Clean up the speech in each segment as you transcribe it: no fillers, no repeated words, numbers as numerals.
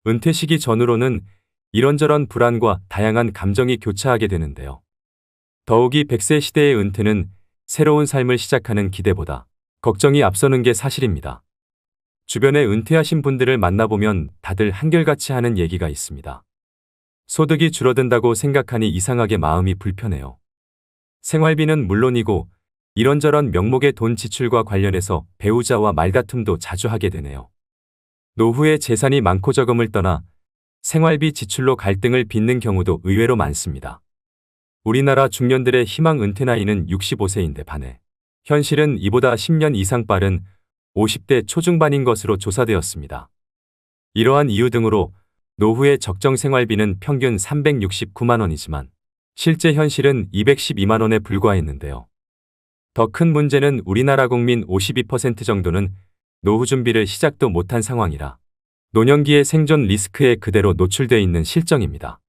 은퇴 시기 전후로는 이런저런 불안과 다양한 감정이 교차하게 되는데요. 더욱이 100세 시대의 은퇴는 새로운 삶을 시작하는 기대보다 걱정이 앞서는 게 사실입니다. 주변에 은퇴하신 분들을 만나보면 다들 한결같이 하는 얘기가 있습니다. 소득이 줄어든다고 생각하니 이상하게 마음이 불편해요. 생활비는 물론이고 이런저런 명목의 돈 지출과 관련해서 배우자와 말다툼도 자주 하게 되네요. 노후에 재산이 많고 적음을 떠나 생활비 지출로 갈등을 빚는 경우도 의외로 많습니다. 우리나라 중년들의 희망 은퇴 나이는 65세인데 반해 현실은 이보다 10년 이상 빠른 50대 초중반인 것으로 조사되었습니다. 이러한 이유 등으로 노후의 적정 생활비는 평균 369만 원이지만 실제 현실은 212만 원에 불과했는데요. 더 큰 문제는 우리나라 국민 52% 정도는 노후 준비를 시작도 못한 상황이라 노년기의 생존 리스크에 그대로 노출돼 있는 실정입니다.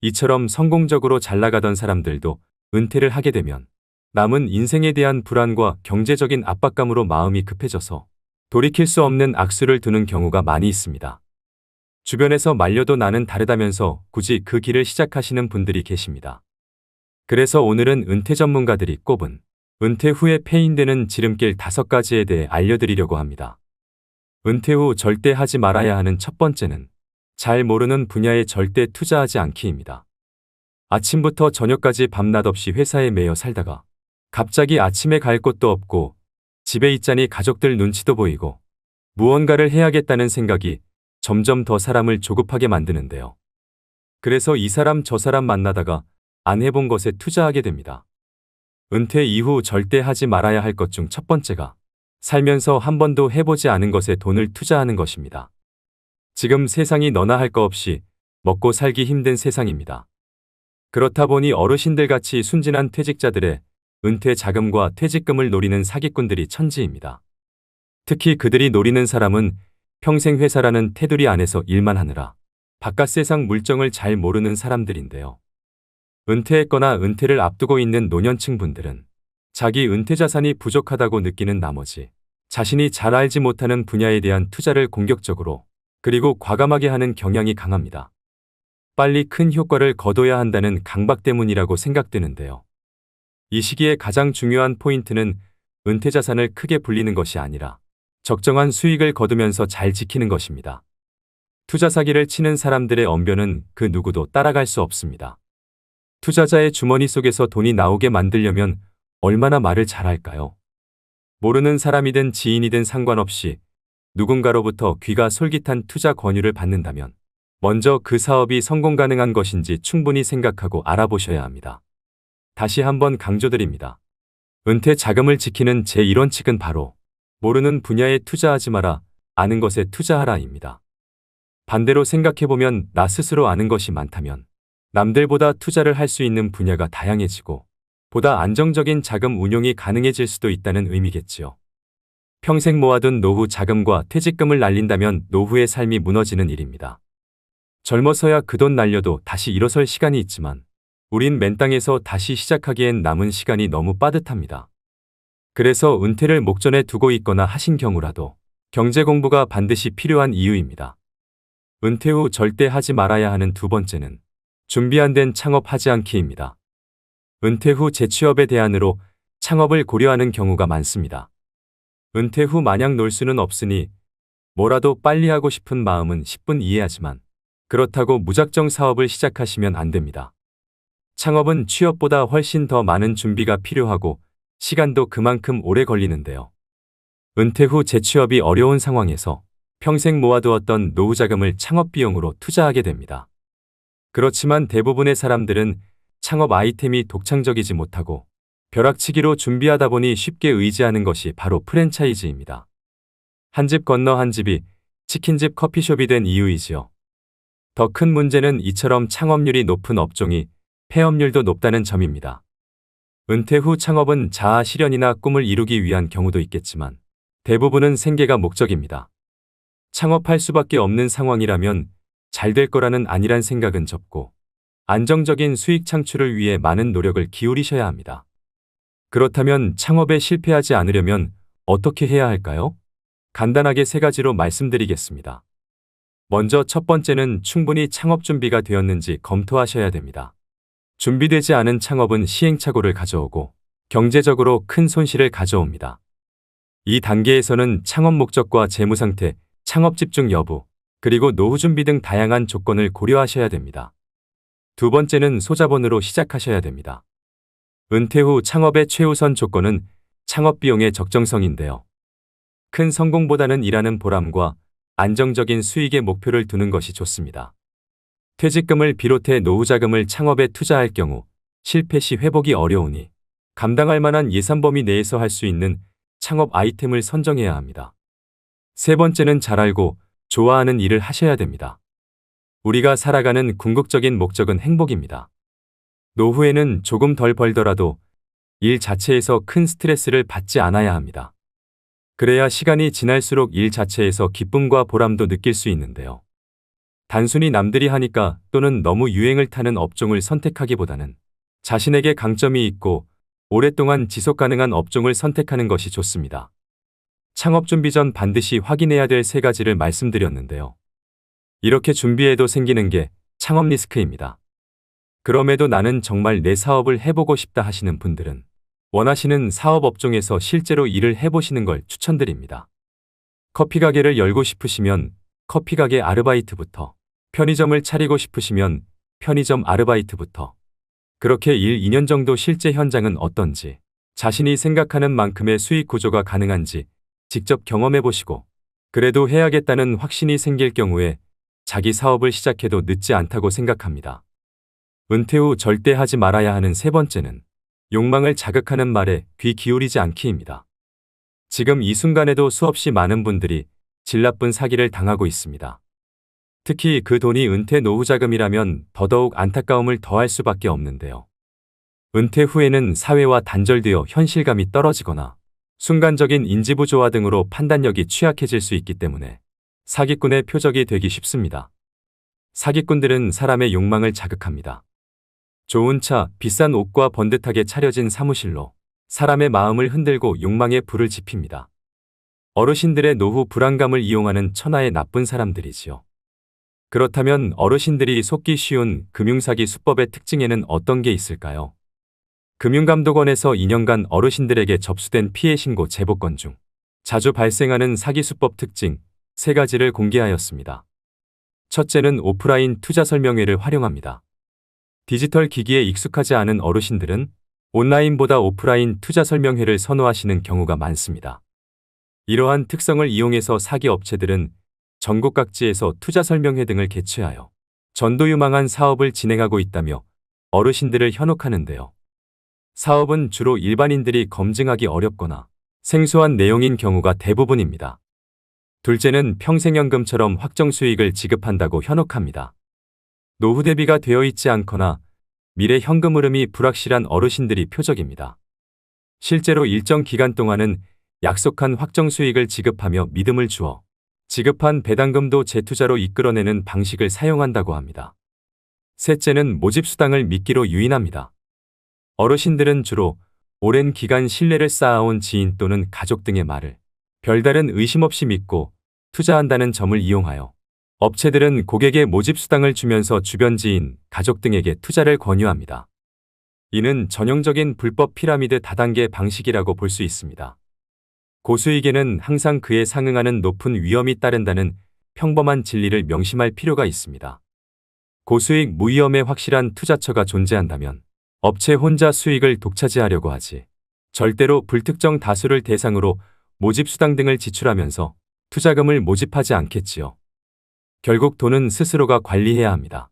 이처럼 성공적으로 잘 나가던 사람들도 은퇴를 하게 되면 남은 인생에 대한 불안과 경제적인 압박감으로 마음이 급해져서 돌이킬 수 없는 악수를 두는 경우가 많이 있습니다. 주변에서 말려도 나는 다르다면서 굳이 그 길을 시작하시는 분들이 계십니다. 그래서 오늘은 은퇴 전문가들이 꼽은 은퇴 후에 패인되는 지름길 5가지에 대해 알려드리려고 합니다. 은퇴 후 절대 하지 말아야 하는 첫 번째는 잘 모르는 분야에 절대 투자하지 않기입니다. 아침부터 저녁까지 밤낮 없이 회사에 매여 살다가 갑자기 아침에 갈 곳도 없고 집에 있자니 가족들 눈치도 보이고 무언가를 해야겠다는 생각이 점점 더 사람을 조급하게 만드는데요. 그래서 이 사람 저 사람 만나다가 안 해본 것에 투자하게 됩니다. 은퇴 이후 절대 하지 말아야 할 것 중 첫 번째가 살면서 한 번도 해보지 않은 것에 돈을 투자하는 것입니다. 지금 세상이 너나 할 거 없이 먹고 살기 힘든 세상입니다. 그렇다 보니 어르신들 같이 순진한 퇴직자들의 은퇴 자금과 퇴직금을 노리는 사기꾼들이 천지입니다. 특히 그들이 노리는 사람은 평생 회사라는 테두리 안에서 일만 하느라 바깥 세상 물정을 잘 모르는 사람들인데요. 은퇴했거나 은퇴를 앞두고 있는 노년층 분들은 자기 은퇴 자산이 부족하다고 느끼는 나머지 자신이 잘 알지 못하는 분야에 대한 투자를 공격적으로 그리고 과감하게 하는 경향이 강합니다. 빨리 큰 효과를 거둬야 한다는 강박 때문이라고 생각되는데요. 이 시기에 가장 중요한 포인트는 은퇴 자산을 크게 불리는 것이 아니라 적정한 수익을 거두면서 잘 지키는 것입니다. 투자 사기를 치는 사람들의 언변은 그 누구도 따라갈 수 없습니다. 투자자의 주머니 속에서 돈이 나오게 만들려면 얼마나 말을 잘할까요? 모르는 사람이든 지인이든 상관없이 누군가로부터 귀가 솔깃한 투자 권유를 받는다면 먼저 그 사업이 성공 가능한 것인지 충분히 생각하고 알아보셔야 합니다. 다시 한번 강조드립니다. 은퇴 자금을 지키는 제1원칙은 바로 모르는 분야에 투자하지 마라, 아는 것에 투자하라입니다. 반대로 생각해보면 나 스스로 아는 것이 많다면 남들보다 투자를 할 수 있는 분야가 다양해지고 보다 안정적인 자금 운용이 가능해질 수도 있다는 의미겠지요. 평생 모아둔 노후 자금과 퇴직금을 날린다면 노후의 삶이 무너지는 일입니다. 젊어서야 그 돈 날려도 다시 일어설 시간이 있지만 우린 맨 땅에서 다시 시작하기엔 남은 시간이 너무 빠듯합니다. 그래서 은퇴를 목전에 두고 있거나 하신 경우라도 경제 공부가 반드시 필요한 이유입니다. 은퇴 후 절대 하지 말아야 하는 두 번째는 준비 안 된 창업하지 않기입니다. 은퇴 후 재취업의 대안으로 창업을 고려하는 경우가 많습니다. 은퇴 후 마냥 놀 수는 없으니 뭐라도 빨리 하고 싶은 마음은 10분 이해하지만 그렇다고 무작정 사업을 시작하시면 안 됩니다. 창업은 취업보다 훨씬 더 많은 준비가 필요하고 시간도 그만큼 오래 걸리는데요. 은퇴 후 재취업이 어려운 상황에서 평생 모아두었던 노후 자금을 창업 비용으로 투자하게 됩니다. 그렇지만 대부분의 사람들은 창업 아이템이 독창적이지 못하고 벼락치기로 준비하다 보니 쉽게 의지하는 것이 바로 프랜차이즈입니다. 한 집 건너 한 집이 치킨집 커피숍이 된 이유이지요. 더 큰 문제는 이처럼 창업률이 높은 업종이 폐업률도 높다는 점입니다. 은퇴 후 창업은 자아 실현이나 꿈을 이루기 위한 경우도 있겠지만 대부분은 생계가 목적입니다. 창업할 수밖에 없는 상황이라면 잘 될 거라는 안일한 생각은 접고 안정적인 수익 창출을 위해 많은 노력을 기울이셔야 합니다. 그렇다면 창업에 실패하지 않으려면 어떻게 해야 할까요? 간단하게 3가지로 말씀드리겠습니다. 먼저 첫 번째는 충분히 창업 준비가 되었는지 검토하셔야 됩니다. 준비되지 않은 창업은 시행착오를 가져오고 경제적으로 큰 손실을 가져옵니다. 이 단계에서는 창업 목적과 재무 상태, 창업 집중 여부, 그리고 노후 준비 등 다양한 조건을 고려하셔야 됩니다. 두 번째는 소자본으로 시작하셔야 됩니다. 은퇴 후 창업의 최우선 조건은 창업 비용의 적정성인데요. 큰 성공보다는 일하는 보람과 안정적인 수익의 목표를 두는 것이 좋습니다. 퇴직금을 비롯해 노후 자금을 창업에 투자할 경우 실패 시 회복이 어려우니 감당할 만한 예산 범위 내에서 할 수 있는 창업 아이템을 선정해야 합니다. 세 번째는 잘 알고 좋아하는 일을 하셔야 됩니다. 우리가 살아가는 궁극적인 목적은 행복입니다. 노후에는 조금 덜 벌더라도 일 자체에서 큰 스트레스를 받지 않아야 합니다. 그래야 시간이 지날수록 일 자체에서 기쁨과 보람도 느낄 수 있는데요. 단순히 남들이 하니까 또는 너무 유행을 타는 업종을 선택하기보다는 자신에게 강점이 있고 오랫동안 지속 가능한 업종을 선택하는 것이 좋습니다. 창업 준비 전 반드시 확인해야 될 세 가지를 말씀드렸는데요. 이렇게 준비해도 생기는 게 창업 리스크입니다. 그럼에도 나는 정말 내 사업을 해보고 싶다 하시는 분들은 원하시는 사업 업종에서 실제로 일을 해보시는 걸 추천드립니다. 커피 가게를 열고 싶으시면 커피 가게 아르바이트부터, 편의점을 차리고 싶으시면 편의점 아르바이트부터, 그렇게 1, 2년 정도 실제 현장은 어떤지, 자신이 생각하는 만큼의 수익 구조가 가능한지 직접 경험해 보시고, 그래도 해야겠다는 확신이 생길 경우에 자기 사업을 시작해도 늦지 않다고 생각합니다. 은퇴 후 절대 하지 말아야 하는 세 번째는 욕망을 자극하는 말에 귀 기울이지 않기입니다. 지금 이 순간에도 수없이 많은 분들이 질 나쁜 사기를 당하고 있습니다. 특히 그 돈이 은퇴 노후 자금이라면 더더욱 안타까움을 더할 수밖에 없는데요. 은퇴 후에는 사회와 단절되어 현실감이 떨어지거나 순간적인 인지부조화 등으로 판단력이 취약해질 수 있기 때문에 사기꾼의 표적이 되기 쉽습니다. 사기꾼들은 사람의 욕망을 자극합니다. 좋은 차, 비싼 옷과 번듯하게 차려진 사무실로 사람의 마음을 흔들고 욕망에 불을 지핍니다. 어르신들의 노후 불안감을 이용하는 천하의 나쁜 사람들이지요. 그렇다면 어르신들이 속기 쉬운 금융사기 수법의 특징에는 어떤 게 있을까요? 금융감독원에서 2년간 어르신들에게 접수된 피해 신고 제보 건 중 자주 발생하는 사기 수법 특징 3가지를 공개하였습니다. 첫째는 오프라인 투자 설명회를 활용합니다. 디지털 기기에 익숙하지 않은 어르신들은 온라인보다 오프라인 투자 설명회를 선호하시는 경우가 많습니다. 이러한 특성을 이용해서 사기 업체들은 전국 각지에서 투자 설명회 등을 개최하여 전도유망한 사업을 진행하고 있다며 어르신들을 현혹하는데요. 사업은 주로 일반인들이 검증하기 어렵거나 생소한 내용인 경우가 대부분입니다. 둘째는 평생연금처럼 확정 수익을 지급한다고 현혹합니다. 노후 대비가 되어 있지 않거나 미래 현금 흐름이 불확실한 어르신들이 표적입니다. 실제로 일정 기간 동안은 약속한 확정 수익을 지급하며 믿음을 주어 지급한 배당금도 재투자로 이끌어내는 방식을 사용한다고 합니다. 셋째는 모집수당을 미끼로 유인합니다. 어르신들은 주로 오랜 기간 신뢰를 쌓아온 지인 또는 가족 등의 말을 별다른 의심 없이 믿고 투자한다는 점을 이용하여 업체들은 고객의 모집수당을 주면서 주변 지인, 가족 등에게 투자를 권유합니다. 이는 전형적인 불법 피라미드 다단계 방식이라고 볼 수 있습니다. 고수익에는 항상 그에 상응하는 높은 위험이 따른다는 평범한 진리를 명심할 필요가 있습니다. 고수익 무위험의 확실한 투자처가 존재한다면 업체 혼자 수익을 독차지하려고 하지 절대로 불특정 다수를 대상으로 모집수당 등을 지출하면서 투자금을 모집하지 않겠지요. 결국 돈은 스스로가 관리해야 합니다.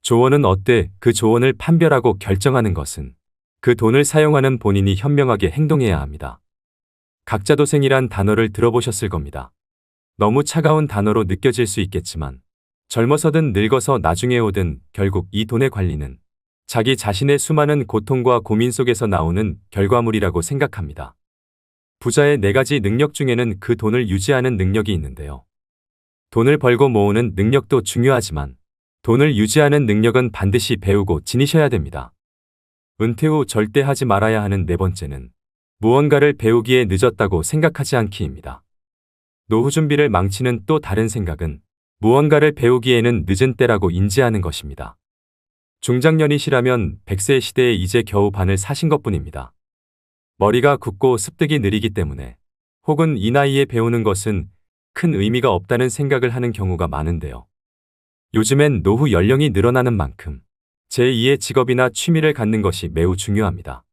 조언은 어때 그 조언을 판별하고 결정하는 것은 그 돈을 사용하는 본인이 현명하게 행동해야 합니다. 각자도생이란 단어를 들어보셨을 겁니다. 너무 차가운 단어로 느껴질 수 있겠지만 젊어서든 늙어서 나중에 오든 결국 이 돈의 관리는 자기 자신의 수많은 고통과 고민 속에서 나오는 결과물이라고 생각합니다. 부자의 4가지 능력 중에는 그 돈을 유지하는 능력이 있는데요. 돈을 벌고 모으는 능력도 중요하지만 돈을 유지하는 능력은 반드시 배우고 지니셔야 됩니다. 은퇴 후 절대 하지 말아야 하는 4번째는 무언가를 배우기에 늦었다고 생각하지 않기입니다. 노후 준비를 망치는 또 다른 생각은 무언가를 배우기에는 늦은 때라고 인지하는 것입니다. 중장년이시라면 100세 시대에 이제 겨우 반을 사신 것뿐입니다. 머리가 굳고 습득이 느리기 때문에 혹은 이 나이에 배우는 것은 큰 의미가 없다는 생각을 하는 경우가 많은데요. 요즘엔 노후 연령이 늘어나는 만큼 제2의 직업이나 취미를 갖는 것이 매우 중요합니다.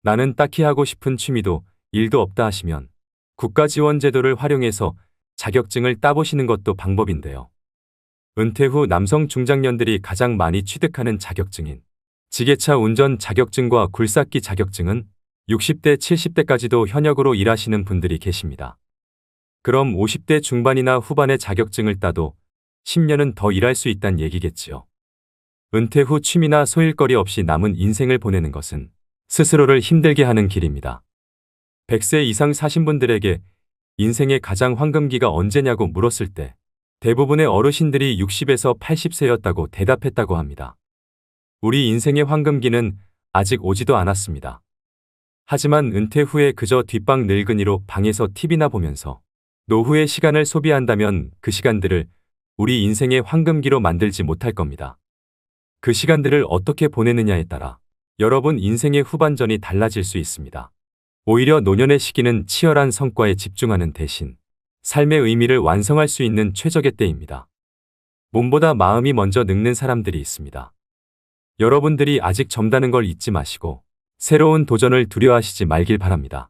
나는 딱히 하고 싶은 취미도 일도 없다 하시면 국가 지원 제도를 활용해서 자격증을 따보시는 것도 방법인데요. 은퇴 후 남성 중장년들이 가장 많이 취득하는 자격증인 지게차 운전 자격증과 굴삭기 자격증은 60대, 70대까지도 현역으로 일하시는 분들이 계십니다. 그럼 50대 중반이나 후반의 자격증을 따도 10년은 더 일할 수 있다는 얘기겠지요. 은퇴 후 취미나 소일거리 없이 남은 인생을 보내는 것은 스스로를 힘들게 하는 길입니다. 100세 이상 사신 분들에게 인생의 가장 황금기가 언제냐고 물었을 때 대부분의 어르신들이 60에서 80세였다고 대답했다고 합니다. 우리 인생의 황금기는 아직 오지도 않았습니다. 하지만 은퇴 후에 그저 뒷방 늙은이로 방에서 TV나 보면서 노후의 시간을 소비한다면 그 시간들을 우리 인생의 황금기로 만들지 못할 겁니다. 그 시간들을 어떻게 보내느냐에 따라 여러분 인생의 후반전이 달라질 수 있습니다. 오히려 노년의 시기는 치열한 성과에 집중하는 대신 삶의 의미를 완성할 수 있는 최적의 때입니다. 몸보다 마음이 먼저 늙는 사람들이 있습니다. 여러분들이 아직 젊다는 걸 잊지 마시고 새로운 도전을 두려워하시지 말길 바랍니다.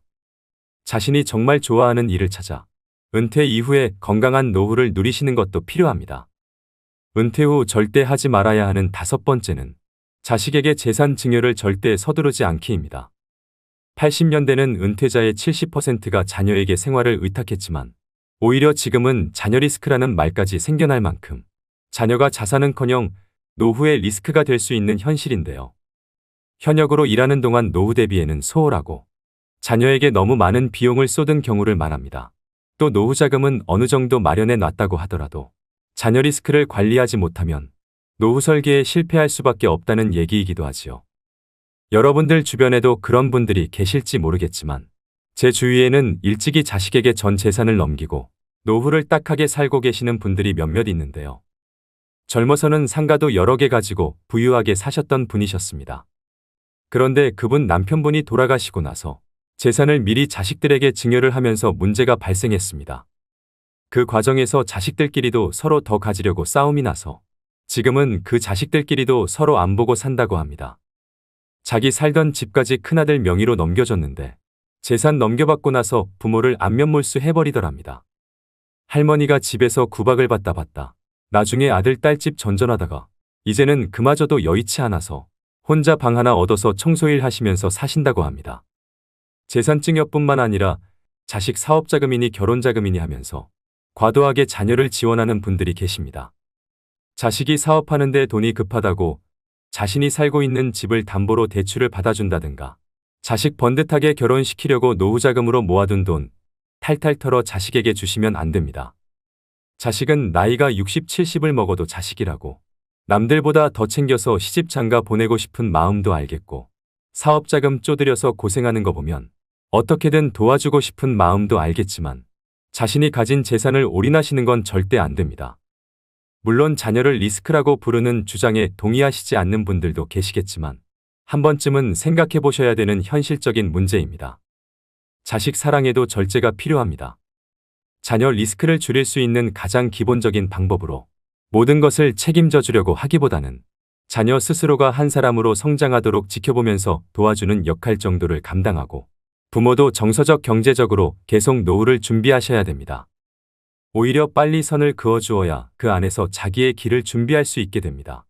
자신이 정말 좋아하는 일을 찾아 은퇴 이후에 건강한 노후를 누리시는 것도 필요합니다. 은퇴 후 절대 하지 말아야 하는 5번째는 자식에게 재산 증여를 절대 서두르지 않기입니다. 80년대는 은퇴자의 70%가 자녀에게 생활을 의탁했지만 오히려 지금은 자녀 리스크라는 말까지 생겨날 만큼 자녀가 자산은커녕 노후의 리스크가 될 수 있는 현실인데요. 현역으로 일하는 동안 노후 대비에는 소홀하고 자녀에게 너무 많은 비용을 쏟은 경우를 말합니다. 또 노후 자금은 어느 정도 마련해 놨다고 하더라도 자녀 리스크를 관리하지 못하면 노후 설계에 실패할 수밖에 없다는 얘기이기도 하지요. 여러분들 주변에도 그런 분들이 계실지 모르겠지만 제 주위에는 일찍이 자식에게 전 재산을 넘기고 노후를 딱하게 살고 계시는 분들이 몇몇 있는데요. 젊어서는 상가도 여러 개 가지고 부유하게 사셨던 분이셨습니다. 그런데 그분 남편분이 돌아가시고 나서 재산을 미리 자식들에게 증여를 하면서 문제가 발생했습니다. 그 과정에서 자식들끼리도 서로 더 가지려고 싸움이 나서 지금은 그 자식들끼리도 서로 안 보고 산다고 합니다. 자기 살던 집까지 큰아들 명의로 넘겨줬는데 재산 넘겨받고 나서 부모를 안면몰수 해버리더랍니다. 할머니가 집에서 구박을 받다 봤다. 나중에 아들 딸집 전전하다가 이제는 그마저도 여의치 않아서 혼자 방 하나 얻어서 청소일 하시면서 사신다고 합니다. 재산 증여뿐만 아니라 자식 사업자금이니 결혼자금이니 하면서 과도하게 자녀를 지원하는 분들이 계십니다. 자식이 사업하는데 돈이 급하다고 자신이 살고 있는 집을 담보로 대출을 받아준다든가 자식 번듯하게 결혼시키려고 노후자금으로 모아둔 돈 탈탈 털어 자식에게 주시면 안 됩니다. 자식은 나이가 60, 70을 먹어도 자식이라고 남들보다 더 챙겨서 시집 장가 보내고 싶은 마음도 알겠고 사업자금 쪼들여서 고생하는 거 보면 어떻게든 도와주고 싶은 마음도 알겠지만 자신이 가진 재산을 올인하시는 건 절대 안 됩니다. 물론 자녀를 리스크라고 부르는 주장에 동의하시지 않는 분들도 계시겠지만 한 번쯤은 생각해 보셔야 되는 현실적인 문제입니다. 자식 사랑에도 절제가 필요합니다. 자녀 리스크를 줄일 수 있는 가장 기본적인 방법으로 모든 것을 책임져 주려고 하기보다는 자녀 스스로가 한 사람으로 성장하도록 지켜보면서 도와주는 역할 정도를 감당하고 부모도 정서적 경제적으로 계속 노후를 준비하셔야 됩니다. 오히려 빨리 선을 그어주어야 그 안에서 자기의 길을 준비할 수 있게 됩니다.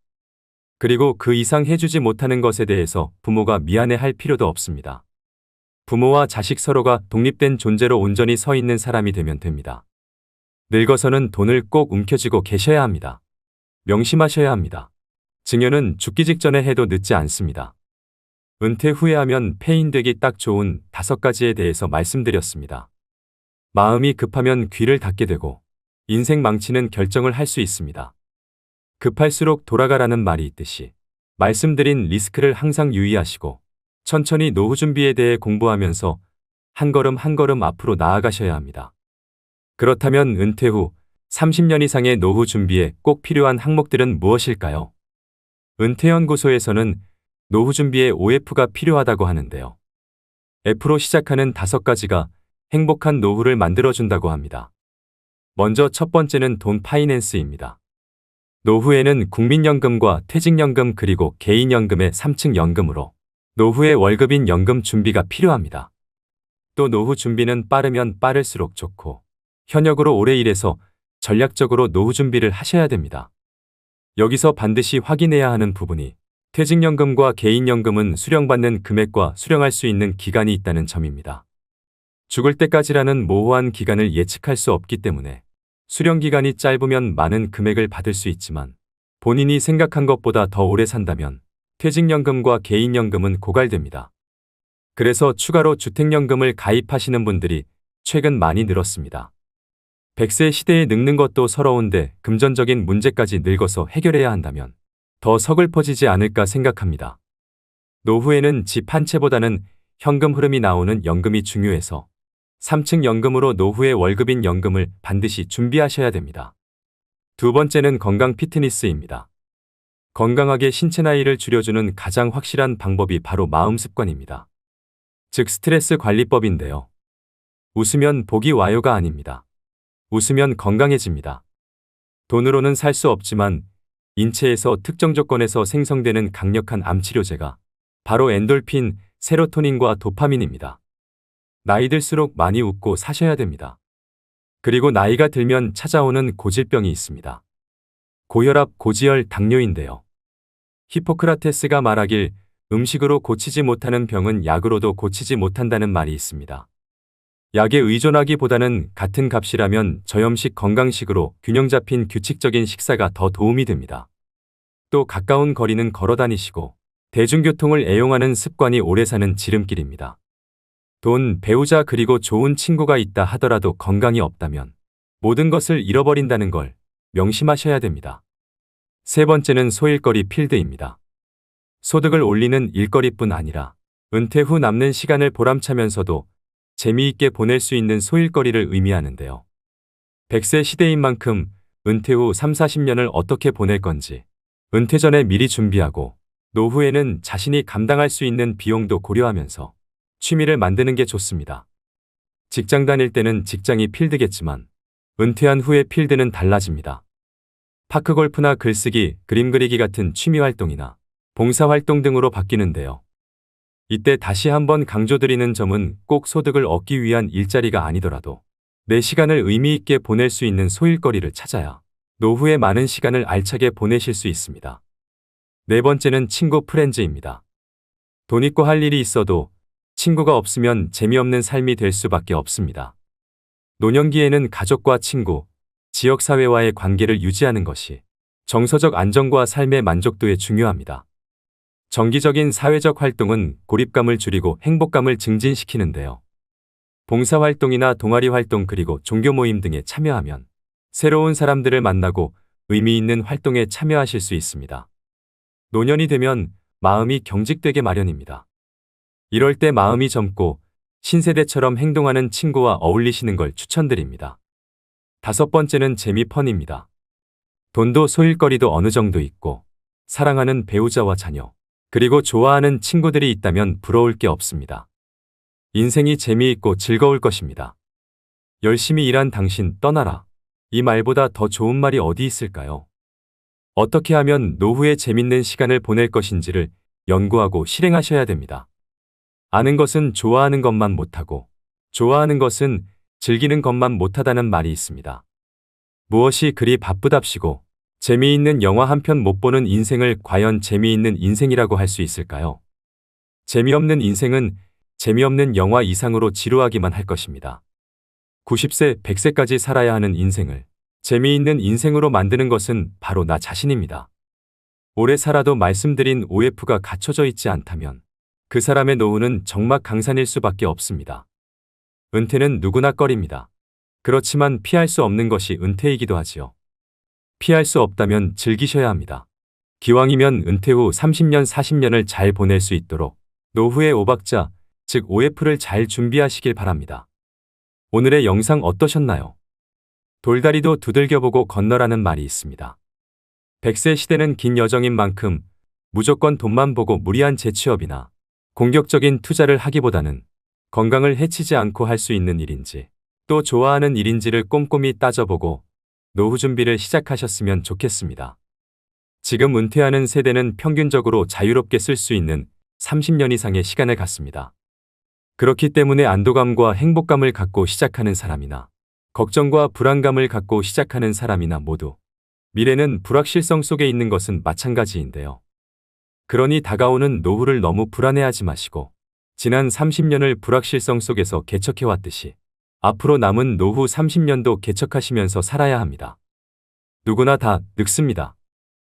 그리고 그 이상 해주지 못하는 것에 대해서 부모가 미안해할 필요도 없습니다. 부모와 자식 서로가 독립된 존재로 온전히 서 있는 사람이 되면 됩니다. 늙어서는 돈을 꼭 움켜쥐고 계셔야 합니다. 명심하셔야 합니다. 증여는 죽기 직전에 해도 늦지 않습니다. 은퇴 후에 하면 폐인되기 딱 좋은 5가지에 대해서 말씀드렸습니다. 마음이 급하면 귀를 닫게 되고 인생 망치는 결정을 할 수 있습니다. 급할수록 돌아가라는 말이 있듯이 말씀드린 리스크를 항상 유의하시고 천천히 노후 준비에 대해 공부하면서 한 걸음 한 걸음 앞으로 나아가셔야 합니다. 그렇다면 은퇴 후 30년 이상의 노후 준비에 꼭 필요한 항목들은 무엇일까요? 은퇴연구소에서는 노후 준비에 OF가 필요하다고 하는데요. F로 시작하는 5가지가 행복한 노후를 만들어준다고 합니다. 먼저 첫 번째는 돈 파이낸스입니다. 노후에는 국민연금과 퇴직연금 그리고 개인연금의 3층 연금으로 노후의 월급인 연금 준비가 필요합니다. 또 노후 준비는 빠르면 빠를수록 좋고 현역으로 오래 일해서 전략적으로 노후 준비를 하셔야 됩니다. 여기서 반드시 확인해야 하는 부분이 퇴직연금과 개인연금은 수령받는 금액과 수령할 수 있는 기간이 있다는 점입니다. 죽을 때까지라는 모호한 기간을 예측할 수 없기 때문에 수령 기간이 짧으면 많은 금액을 받을 수 있지만 본인이 생각한 것보다 더 오래 산다면 퇴직연금과 개인연금은 고갈됩니다. 그래서 추가로 주택연금을 가입하시는 분들이 최근 많이 늘었습니다. 100세 시대에 늙는 것도 서러운데 금전적인 문제까지 늙어서 해결해야 한다면 더 서글퍼지지 않을까 생각합니다. 노후에는 집 한 채보다는 현금 흐름이 나오는 연금이 중요해서 3층 연금으로 노후의 월급인 연금을 반드시 준비하셔야 됩니다. 두 번째는 건강 피트니스입니다. 건강하게 신체 나이를 줄여주는 가장 확실한 방법이 바로 마음 습관입니다. 즉 스트레스 관리법인데요. 웃으면 복이 와요가 아닙니다. 웃으면 건강해집니다. 돈으로는 살 수 없지만 인체에서 특정 조건에서 생성되는 강력한 암치료제가 바로 엔돌핀, 세로토닌과 도파민입니다. 나이 들수록 많이 웃고 사셔야 됩니다. 그리고 나이가 들면 찾아오는 고질병이 있습니다. 고혈압, 고지혈, 당뇨인데요. 히포크라테스가 말하길 음식으로 고치지 못하는 병은 약으로도 고치지 못한다는 말이 있습니다. 약에 의존하기보다는 같은 값이라면 저염식 건강식으로 균형 잡힌 규칙적인 식사가 더 도움이 됩니다. 또 가까운 거리는 걸어 다니시고 대중교통을 애용하는 습관이 오래 사는 지름길입니다. 돈, 배우자 그리고 좋은 친구가 있다 하더라도 건강이 없다면 모든 것을 잃어버린다는 걸 명심하셔야 됩니다. 세 번째는 소일거리 필드입니다. 소득을 올리는 일거리뿐 아니라 은퇴 후 남는 시간을 보람차면서도 재미있게 보낼 수 있는 소일거리를 의미하는데요. 100세 시대인 만큼 은퇴 후 3, 40년을 어떻게 보낼 건지 은퇴 전에 미리 준비하고 노후에는 자신이 감당할 수 있는 비용도 고려하면서 취미를 만드는 게 좋습니다. 직장 다닐 때는 직장이 필드겠지만 은퇴한 후의 필드는 달라집니다. 파크골프나 글쓰기, 그림 그리기 같은 취미 활동이나 봉사활동 등으로 바뀌는데요. 이때 다시 한번 강조드리는 점은 꼭 소득을 얻기 위한 일자리가 아니더라도 내 시간을 의미 있게 보낼 수 있는 소일거리를 찾아야 노후에 많은 시간을 알차게 보내실 수 있습니다. 네 번째는 친구 프렌즈입니다. 돈 있고 할 일이 있어도 친구가 없으면 재미없는 삶이 될 수밖에 없습니다. 노년기에는 가족과 친구, 지역사회와의 관계를 유지하는 것이 정서적 안정과 삶의 만족도에 중요합니다. 정기적인 사회적 활동은 고립감을 줄이고 행복감을 증진시키는데요. 봉사활동이나 동아리 활동 그리고 종교 모임 등에 참여하면 새로운 사람들을 만나고 의미 있는 활동에 참여하실 수 있습니다. 노년이 되면 마음이 경직되게 마련입니다. 이럴 때 마음이 젊고 신세대처럼 행동하는 친구와 어울리시는 걸 추천드립니다. 다섯 번째는 재미펀입니다. 돈도 소일거리도 어느 정도 있고 사랑하는 배우자와 자녀, 그리고 좋아하는 친구들이 있다면 부러울 게 없습니다. 인생이 재미있고 즐거울 것입니다. 열심히 일한 당신 떠나라. 이 말보다 더 좋은 말이 어디 있을까요? 어떻게 하면 노후에 재밌는 시간을 보낼 것인지를 연구하고 실행하셔야 됩니다. 아는 것은 좋아하는 것만 못하고 좋아하는 것은 즐기는 것만 못하다는 말이 있습니다. 무엇이 그리 바쁘답시고 재미있는 영화 한 편 못 보는 인생을 과연 재미있는 인생이라고 할 수 있을까요? 재미없는 인생은 재미없는 영화 이상으로 지루하기만 할 것입니다. 90세, 100세까지 살아야 하는 인생을 재미있는 인생으로 만드는 것은 바로 나 자신입니다. 오래 살아도 말씀드린 OF가 갖춰져 있지 않다면 그 사람의 노후는 적막강산일 수밖에 없습니다. 은퇴는 누구나 꺼립니다. 그렇지만 피할 수 없는 것이 은퇴이기도 하지요. 피할 수 없다면 즐기셔야 합니다. 기왕이면 은퇴 후 30년, 40년을 잘 보낼 수 있도록 노후의 5박자, 즉 OF를 잘 준비하시길 바랍니다. 오늘의 영상 어떠셨나요? 돌다리도 두들겨보고 건너라는 말이 있습니다. 100세 시대는 긴 여정인 만큼 무조건 돈만 보고 무리한 재취업이나 공격적인 투자를 하기보다는 건강을 해치지 않고 할 수 있는 일인지 또 좋아하는 일인지를 꼼꼼히 따져보고 노후 준비를 시작하셨으면 좋겠습니다. 지금 은퇴하는 세대는 평균적으로 자유롭게 쓸 수 있는 30년 이상의 시간을 갖습니다. 그렇기 때문에 안도감과 행복감을 갖고 시작하는 사람이나 걱정과 불안감을 갖고 시작하는 사람이나 모두 미래는 불확실성 속에 있는 것은 마찬가지인데요. 그러니 다가오는 노후를 너무 불안해하지 마시고 지난 30년을 불확실성 속에서 개척해왔듯이 앞으로 남은 노후 30년도 개척하시면서 살아야 합니다. 누구나 다 늙습니다.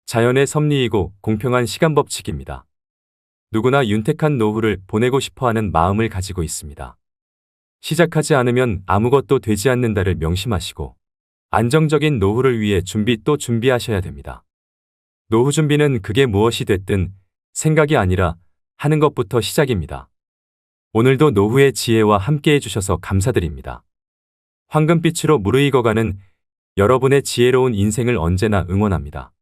자연의 섭리이고 공평한 시간 법칙입니다. 누구나 윤택한 노후를 보내고 싶어하는 마음을 가지고 있습니다. 시작하지 않으면 아무것도 되지 않는다를 명심하시고 안정적인 노후를 위해 또 준비하셔야 됩니다. 노후 준비는 그게 무엇이 됐든 생각이 아니라 하는 것부터 시작입니다. 오늘도 노후의 지혜와 함께 해주셔서 감사드립니다. 황금빛으로 무르익어가는 여러분의 지혜로운 인생을 언제나 응원합니다.